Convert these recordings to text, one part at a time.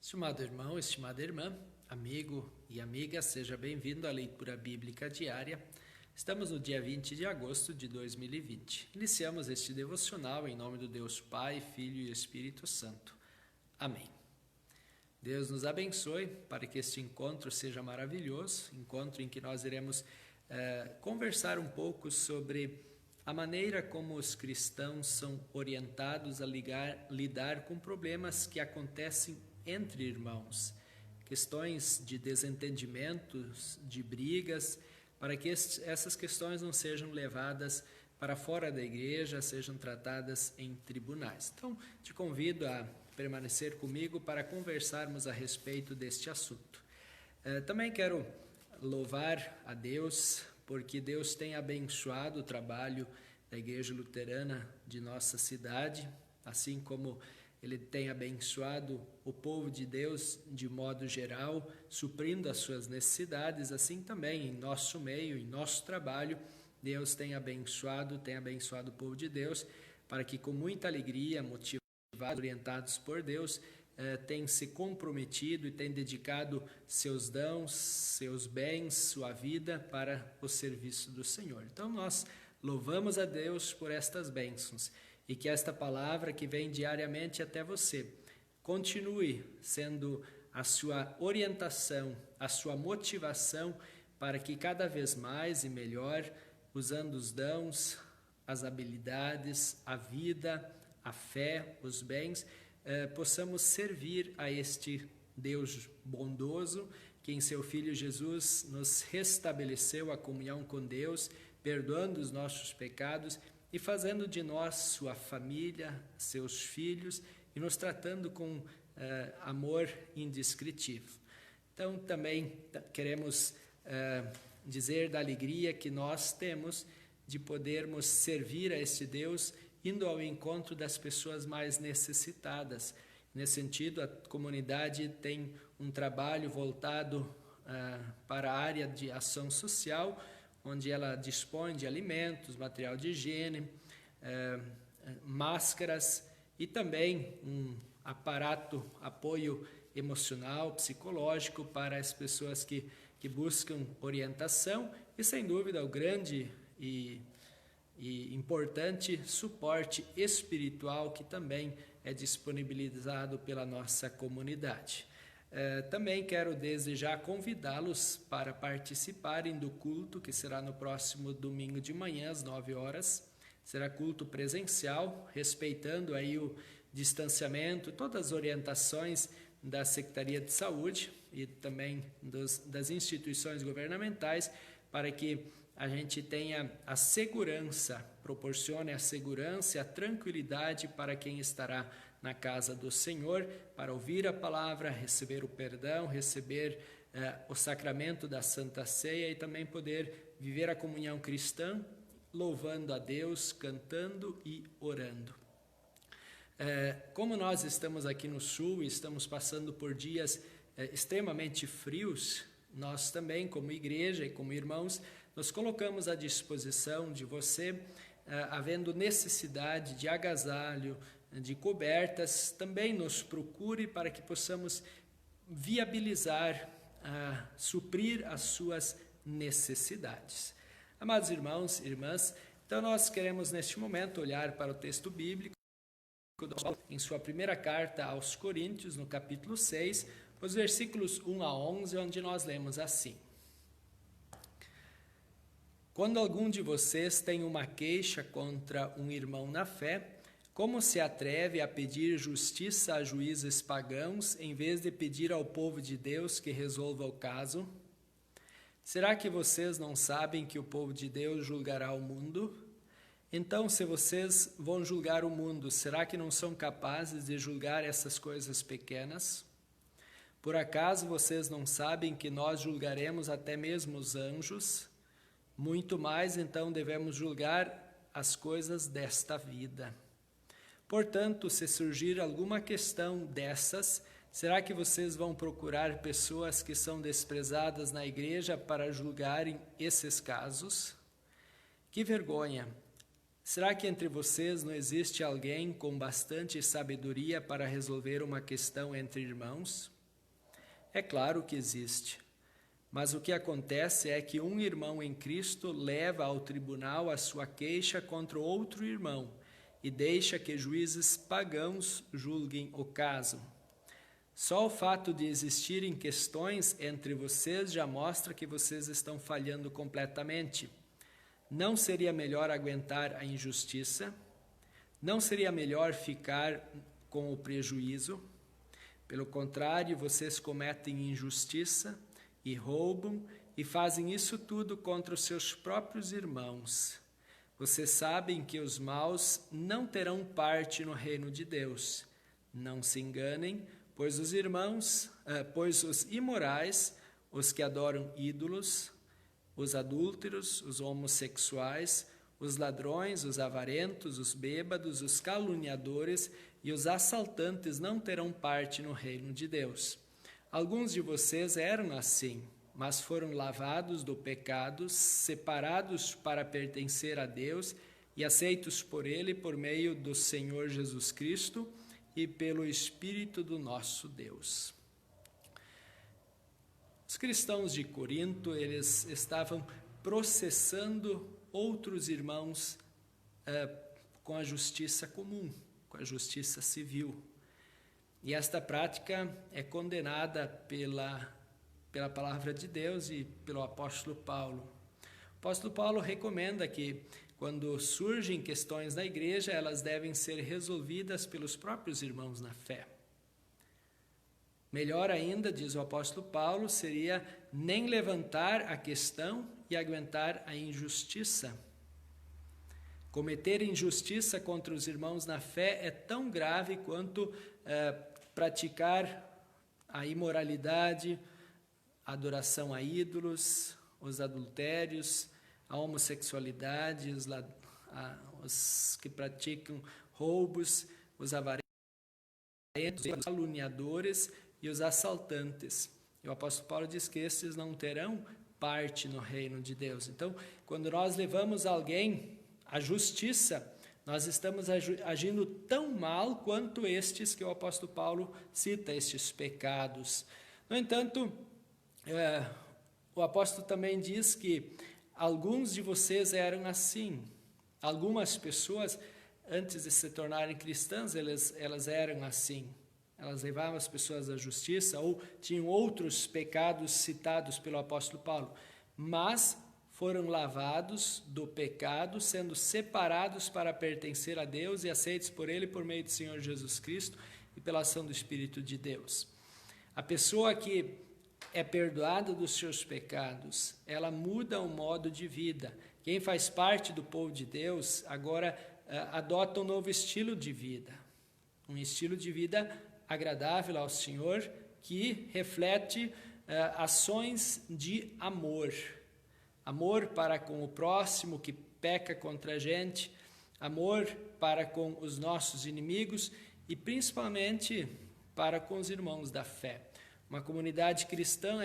Estimado irmão, estimada irmã, amigo e amiga, seja bem-vindo à leitura bíblica diária. Estamos no dia 20 de agosto de 2020. Iniciamos este devocional em nome do Deus Pai, Filho e Espírito Santo. Amém. Deus nos abençoe para que este encontro seja maravilhoso, encontro em que nós iremos conversar um pouco sobre a maneira como os cristãos são orientados a lidar com problemas que acontecem entre irmãos, questões de desentendimentos, de brigas, para que essas questões não sejam levadas para fora da igreja, sejam tratadas em tribunais. Então, te convido a permanecer comigo para conversarmos a respeito deste assunto. Também quero louvar a Deus, porque Deus tem abençoado o trabalho da Igreja Luterana de nossa cidade, assim como Ele tem abençoado o povo de Deus de modo geral, suprindo as suas necessidades, assim também em nosso meio, em nosso trabalho, Deus tem abençoado o povo de Deus, para que com muita alegria, motivados, orientados por Deus, tem se comprometido e tem dedicado seus dons, seus bens, sua vida para o serviço do Senhor. Então nós louvamos a Deus por estas bênçãos e que esta palavra que vem diariamente até você continue sendo a sua orientação, a sua motivação para que cada vez mais e melhor, usando os dons, as habilidades, a vida, a fé, os bens, possamos servir a este Deus bondoso, que em seu Filho Jesus nos restabeleceu a comunhão com Deus, perdoando os nossos pecados e fazendo de nós sua família, seus filhos, e nos tratando com amor indescritível. Então, também queremos dizer da alegria que nós temos de podermos servir a este Deus, indo ao encontro das pessoas mais necessitadas. Nesse sentido, a comunidade tem um trabalho voltado para a área de ação social, onde ela dispõe de alimentos, material de higiene, máscaras e também um aparato, apoio emocional, psicológico para as pessoas que buscam orientação e, sem dúvida, o grande e importante suporte espiritual que também é disponibilizado pela nossa comunidade. Também quero desde já convidá-los para participarem do culto que será no próximo domingo de manhã às 9 horas. Será culto presencial, respeitando aí o distanciamento, todas as orientações da Secretaria de Saúde e também das instituições governamentais, para que a gente tenha a segurança, proporcione a segurança e a tranquilidade para quem estará na casa do Senhor, para ouvir a palavra, receber o perdão, receber o sacramento da Santa Ceia e também poder viver a comunhão cristã, louvando a Deus, cantando e orando. Como nós estamos aqui no sul e estamos passando por dias extremamente frios, nós também, como igreja e como irmãos, nos colocamos à disposição de você, havendo necessidade de agasalho, de cobertas, também nos procure para que possamos viabilizar, suprir as suas necessidades. Amados irmãos e irmãs, então nós queremos neste momento olhar para o texto bíblico, em sua primeira carta aos Coríntios, no capítulo 6, os versículos 1 a 11, onde nós lemos assim: Quando algum de vocês tem uma queixa contra um irmão na fé, como se atreve a pedir justiça a juízes pagãos, em vez de pedir ao povo de Deus que resolva o caso? Será que vocês não sabem que o povo de Deus julgará o mundo? Então, se vocês vão julgar o mundo, será que não são capazes de julgar essas coisas pequenas? Por acaso vocês não sabem que nós julgaremos até mesmo os anjos? Muito mais, então, devemos julgar as coisas desta vida. Portanto, se surgir alguma questão dessas, será que vocês vão procurar pessoas que são desprezadas na igreja para julgarem esses casos? Que vergonha! Será que entre vocês não existe alguém com bastante sabedoria para resolver uma questão entre irmãos? É claro que existe. Mas o que acontece é que um irmão em Cristo leva ao tribunal a sua queixa contra outro irmão e deixa que juízes pagãos julguem o caso. Só o fato de existirem questões entre vocês já mostra que vocês estão falhando completamente. Não seria melhor aguentar a injustiça? Não seria melhor ficar com o prejuízo? Pelo contrário, vocês cometem injustiça e roubam e fazem isso tudo contra os seus próprios irmãos. Vocês sabem que os maus não terão parte no reino de Deus. Não se enganem, pois os imorais, os que adoram ídolos, os adúlteros, os homossexuais, os ladrões, os avarentos, os bêbados, os caluniadores e os assaltantes não terão parte no reino de Deus. Alguns de vocês eram assim, mas foram lavados do pecado, separados para pertencer a Deus e aceitos por Ele por meio do Senhor Jesus Cristo e pelo Espírito do nosso Deus. Os cristãos de Corinto, eles estavam processando outros irmãos com a justiça comum, com a justiça civil. E esta prática é condenada pela palavra de Deus e pelo apóstolo Paulo. O apóstolo Paulo recomenda que, quando surgem questões na igreja, elas devem ser resolvidas pelos próprios irmãos na fé. Melhor ainda, diz o apóstolo Paulo, seria nem levantar a questão e aguentar a injustiça. Cometer injustiça contra os irmãos na fé é tão grave quanto praticar a imoralidade, a adoração a ídolos, os adultérios, a homossexualidade, os que praticam roubos, os avarentos, os caluniadores e os assaltantes. E o apóstolo Paulo diz que esses não terão parte no reino de Deus. Então, quando nós levamos alguém à justiça, nós estamos agindo tão mal quanto estes que o apóstolo Paulo cita, estes pecados. No entanto, o apóstolo também diz que alguns de vocês eram assim. Algumas pessoas, antes de se tornarem cristãs, elas eram assim. Elas levavam as pessoas à justiça ou tinham outros pecados citados pelo apóstolo Paulo. Mas foram lavados do pecado, sendo separados para pertencer a Deus e aceitos por Ele por meio do Senhor Jesus Cristo e pela ação do Espírito de Deus. A pessoa que é perdoada dos seus pecados, ela muda o modo de vida. Quem faz parte do povo de Deus agora adota um novo estilo de vida, um estilo de vida agradável ao Senhor, que reflete ações de amor. Amor para com o próximo que peca contra a gente, amor para com os nossos inimigos e principalmente para com os irmãos da fé. Uma comunidade cristã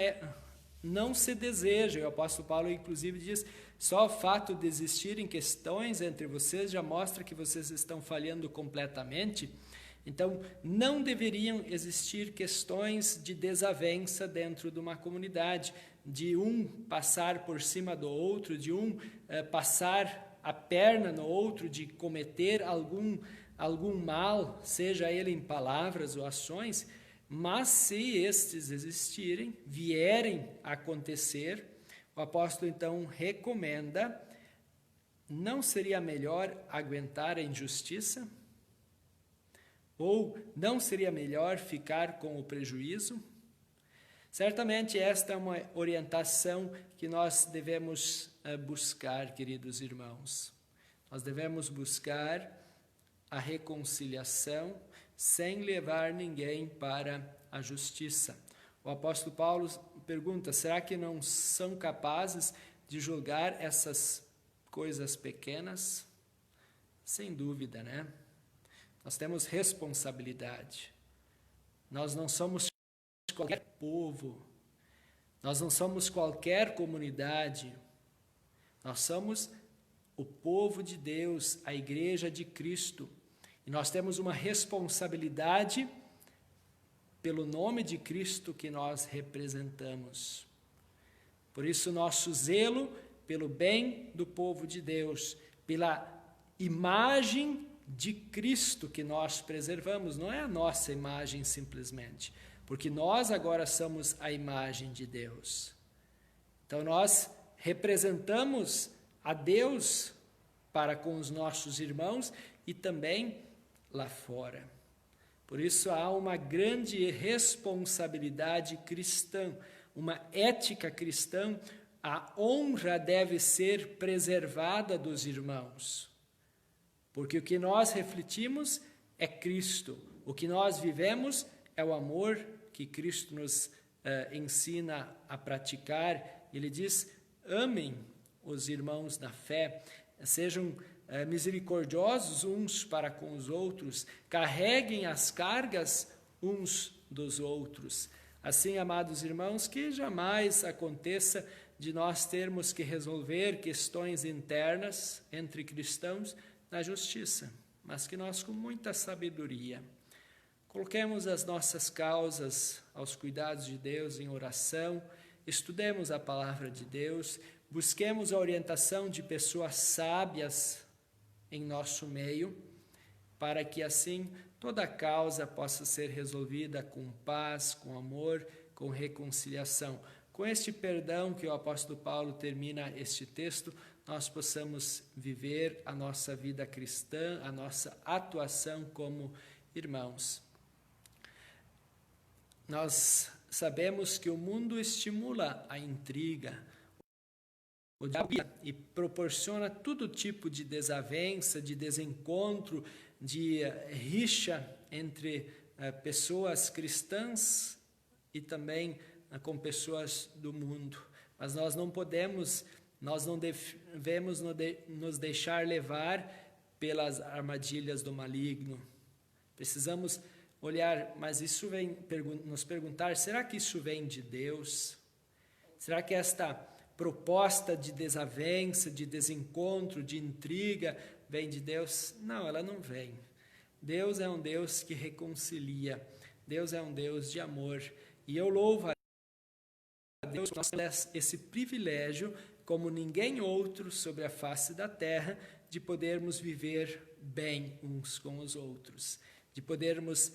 não se deseja, o apóstolo Paulo inclusive diz, só o fato de existirem questões entre vocês já mostra que vocês estão falhando completamente. Então, não deveriam existir questões de desavença dentro de uma comunidade, de um passar por cima do outro, de um passar a perna no outro, de cometer algum mal, seja ele em palavras ou ações, mas se estes existirem, vierem a acontecer, o apóstolo então recomenda, não seria melhor aguentar a injustiça? Ou não seria melhor ficar com o prejuízo? Certamente esta é uma orientação que nós devemos buscar, queridos irmãos. Nós devemos buscar a reconciliação sem levar ninguém para a justiça. O apóstolo Paulo pergunta, será que não são capazes de julgar essas coisas pequenas? Sem dúvida, né? Nós temos responsabilidade. Nós não somos qualquer povo. Nós não somos qualquer comunidade. Nós somos o povo de Deus, a igreja de Cristo. E nós temos uma responsabilidade pelo nome de Cristo que nós representamos. Por isso, nosso zelo pelo bem do povo de Deus, pela imagem de Cristo que nós preservamos, não é a nossa imagem simplesmente, porque nós agora somos a imagem de Deus. Então nós representamos a Deus para com os nossos irmãos e também lá fora. Por isso há uma grande responsabilidade cristã, uma ética cristã. A honra deve ser preservada dos irmãos, porque o que nós refletimos é Cristo, o que nós vivemos é o amor que Cristo nos ensina a praticar. Ele diz: amem os irmãos na fé, sejam misericordiosos uns para com os outros, carreguem as cargas uns dos outros. Assim, amados irmãos, que jamais aconteça de nós termos que resolver questões internas entre cristãos na justiça, mas que nós, com muita sabedoria, coloquemos as nossas causas aos cuidados de Deus em oração, estudemos a palavra de Deus, busquemos a orientação de pessoas sábias em nosso meio, para que assim toda causa possa ser resolvida com paz, com amor, com reconciliação. Com este perdão que o apóstolo Paulo termina este texto, nós possamos viver a nossa vida cristã, a nossa atuação como irmãos. Nós sabemos que o mundo estimula a intriga, o diabo, e proporciona todo tipo de desavença, de desencontro, de rixa entre pessoas cristãs e também com pessoas do mundo. Mas nós não podemos, nós não devemos nos deixar levar pelas armadilhas do maligno. Precisamos olhar, mas isso vem nos perguntar, será que isso vem de Deus? Será que esta proposta de desavença, de desencontro, de intriga, vem de Deus? Não, ela não vem. Deus é um Deus que reconcilia. Deus é um Deus de amor. E eu louvo a Deus por esse privilégio, como ninguém outro sobre a face da terra, de podermos viver bem uns com os outros, de podermos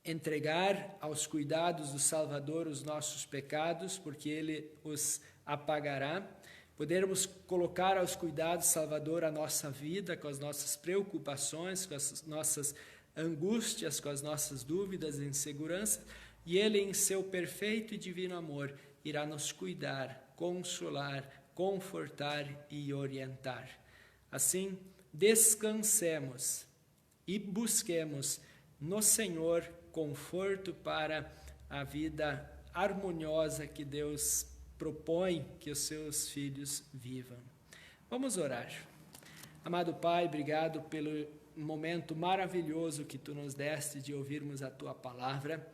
entregar aos cuidados do Salvador os nossos pecados, porque Ele os apagará, podermos colocar aos cuidados do Salvador a nossa vida, com as nossas preocupações, com as nossas angústias, com as nossas dúvidas e inseguranças, e Ele, em seu perfeito e divino amor, irá nos cuidar, consolar, confortar e orientar. Assim, descansemos e busquemos no Senhor conforto para a vida harmoniosa que Deus propõe que os seus filhos vivam. Vamos orar. Amado Pai, obrigado pelo momento maravilhoso que Tu nos deste de ouvirmos a Tua palavra,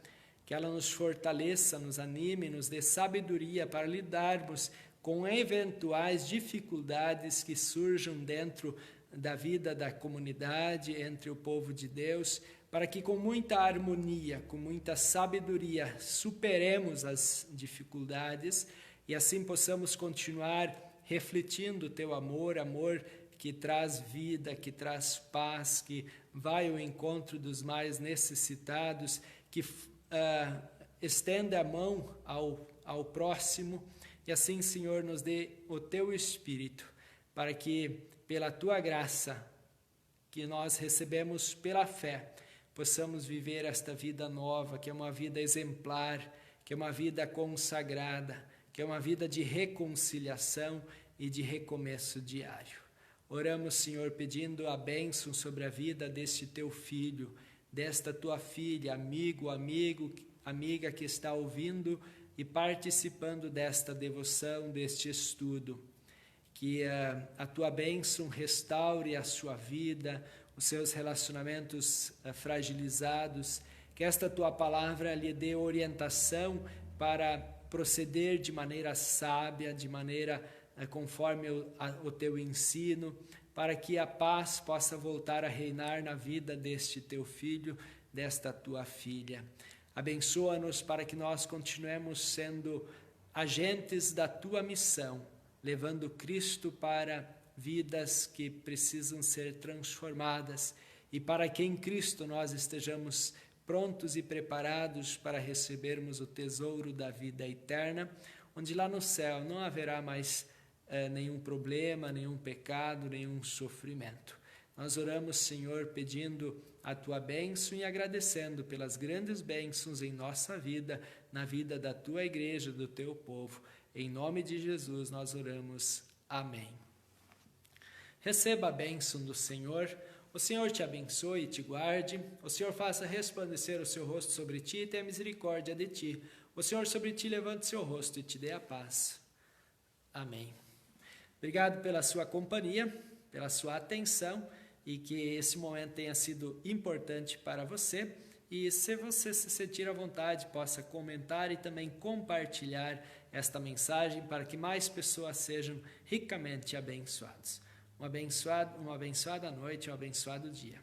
que ela nos fortaleça, nos anime, nos dê sabedoria para lidarmos com eventuais dificuldades que surjam dentro da vida da comunidade, entre o povo de Deus, para que com muita harmonia, com muita sabedoria, superemos as dificuldades e assim possamos continuar refletindo o Teu amor, amor que traz vida, que traz paz, que vai ao encontro dos mais necessitados, que estende a mão ao próximo. E assim, Senhor, nos dê o Teu Espírito, para que, pela Tua graça, que nós recebemos pela fé, possamos viver esta vida nova, que é uma vida exemplar, que é uma vida consagrada, que é uma vida de reconciliação e de recomeço diário. Oramos, Senhor, pedindo a bênção sobre a vida deste Teu filho, desta Tua filha, amiga que está ouvindo e participando desta devoção, deste estudo. Que a Tua bênção restaure a sua vida, os seus relacionamentos fragilizados, que esta Tua palavra lhe dê orientação para proceder de maneira sábia, de maneira conforme o Teu ensino, para que a paz possa voltar a reinar na vida deste Teu filho, desta Tua filha. Abençoa-nos para que nós continuemos sendo agentes da tua missão, levando Cristo para vidas que precisam ser transformadas e para que em Cristo nós estejamos prontos e preparados para recebermos o tesouro da vida eterna, onde lá no céu não haverá mais nenhum problema, nenhum pecado, nenhum sofrimento. Nós oramos, Senhor, pedindo a tua bênção e agradecendo pelas grandes bênçãos em nossa vida, na vida da tua igreja, do teu povo. Em nome de Jesus nós oramos. Amém. Receba a bênção do Senhor. O Senhor te abençoe e te guarde. O Senhor faça resplandecer o seu rosto sobre ti e tenha misericórdia de ti. O Senhor sobre ti levante seu rosto e te dê a paz. Amém. Obrigado pela sua companhia, pela sua atenção e que esse momento tenha sido importante para você. E se você se sentir à vontade, possa comentar e também compartilhar esta mensagem para que mais pessoas sejam ricamente abençoadas. Uma abençoada noite, um abençoado dia.